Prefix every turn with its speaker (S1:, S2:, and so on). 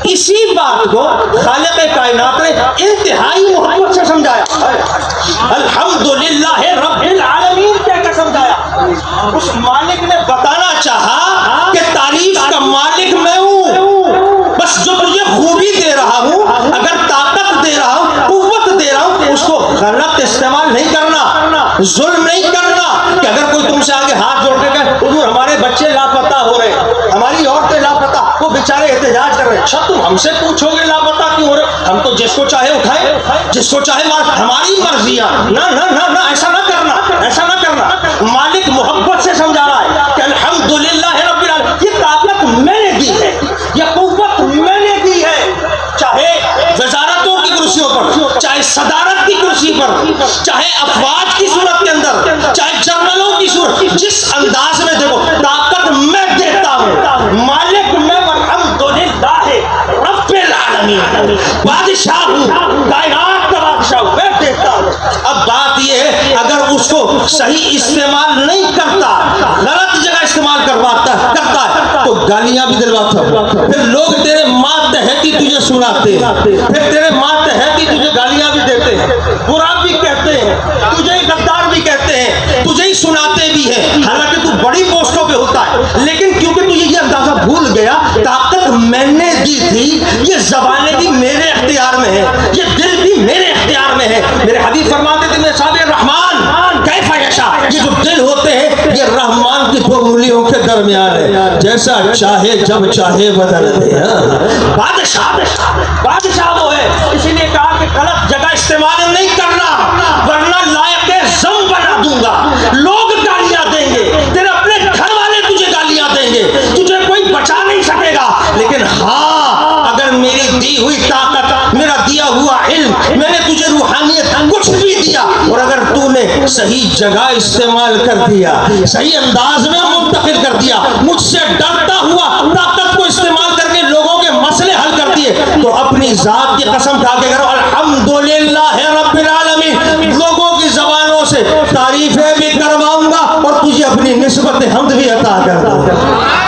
S1: اسی بات کو خالق کائنات نے انتہائی محبت سے سمجھایا. الحمدللہ رب العالمین کہہ کر سمجھایا. اس مالک نے بتانا چاہا کہ تعریف کا مالک میں ہوں، بس جو تجھے خوبی دے رہا ہوں، اگر طاقت دے رہا ہوں، قوت دے رہا ہوں، اس کو غلط استعمال نہیں کرنا، ظلم نہیں کرنا. کہ اگر کوئی تم سے آگے ہاتھ جوڑ کے کہے حضور ہمارے بچے لاپتہ ہو رہے، ہماری عورتیں لاپتہ، وہ بیچارے احتجاج کر رہے، اچھا تم ہم سے پوچھو گے لاپتہ کیوں ہو رہے؟ ہم تو جس کو چاہے اٹھائے، جس کو چاہے مار، ہماری مرضیاں. نہ نہ نہ نہ، ایسا نہ کرنا، ایسا نہ کرنا. مالک محبت سے سمجھا رہا ہے کہ الحمدللہ رب العالمین، یہ طاقت میں نے دی ہے، یہ قوت میں نے دی ہے. چاہے وزارتوں کی کرسیوں پر، چاہے صدارت کی کرسی پر، چاہے افواج کی صورت کے اندر، چاہے جنرلوں کی صورت، جس انداز میں دیکھو طاقت میں دیتا ہوں. مالک میں الحمدللہ رب العالمین، بادشاہ ہوں، کائنات کا بادشاہ ہوں، میں دیتا ہوں. اب بات یہ ہے اگر اس کو صحیح استعمال نہیں کرتا، غلط جگہ استعمال کرتا ہے تو گالیاں بھی دلواتا ہے. پھر لوگ تیرے ماتحتی تجھے سناتے ہیں، پھر تیرے ماتحتی تجھے گالیاں بھی دیتے ہیں، برا بھی کہتے ہیں، تجھے غدار بھی کہتے ہیں، تجھے ہی سناتے بھی ہیں، حالانکہ تو بڑی پوسٹوں پہ ہوتا ہے. لیکن کیونکہ تجھے یہ اندازہ بھول گیا طاقت میں نے دی تھی، یہ زبانیں بھی میرے اختیار میں ہیں، یہ دل بھی میرے اختیار میں ہے. میرے حبیب فرماتے تھے میں صاحب رحمان کیف یشاء، یہ جو دل ہوتے ہیں یہ رحمان کی دو انگلیوں کے درمیان ہے، جیسا چاہے جب چاہے بدل دے. بادشاہ بادشاہ وہ ہے، اسی لیے کہا کہ غلط جگہ استعمال نہیں کرنا ورنہ لائق ذم بنا دوں گا. لوگ گالیاں دیں گے، تیرے اپنے گھر والے تجھے گالیاں دیں گے، تجھے کوئی بچا نہیں سکے گا. لیکن ہاں اگر میری دی ہوئی طاقت، میرا دیا ہوا علم، میں نے تجھے روحانیت کچھ بھی دیا، اور اگر تو نے صحیح جگہ استعمال کر دیا، صحیح انداز میں منتقل کر دیا، مجھ سے ڈرتا ہوا طاقت کو استعمال کر کے لوگوں کے مسئلے حل کر دیے، تو اپنی ذات کی قسم کھا کے کرو الحمدللہ رب العالمین، لوگوں کی زبانوں سے تعریفیں بھی کرواؤں گا اور تجھے اپنی نسبت حمد بھی عطا کر دوں گا.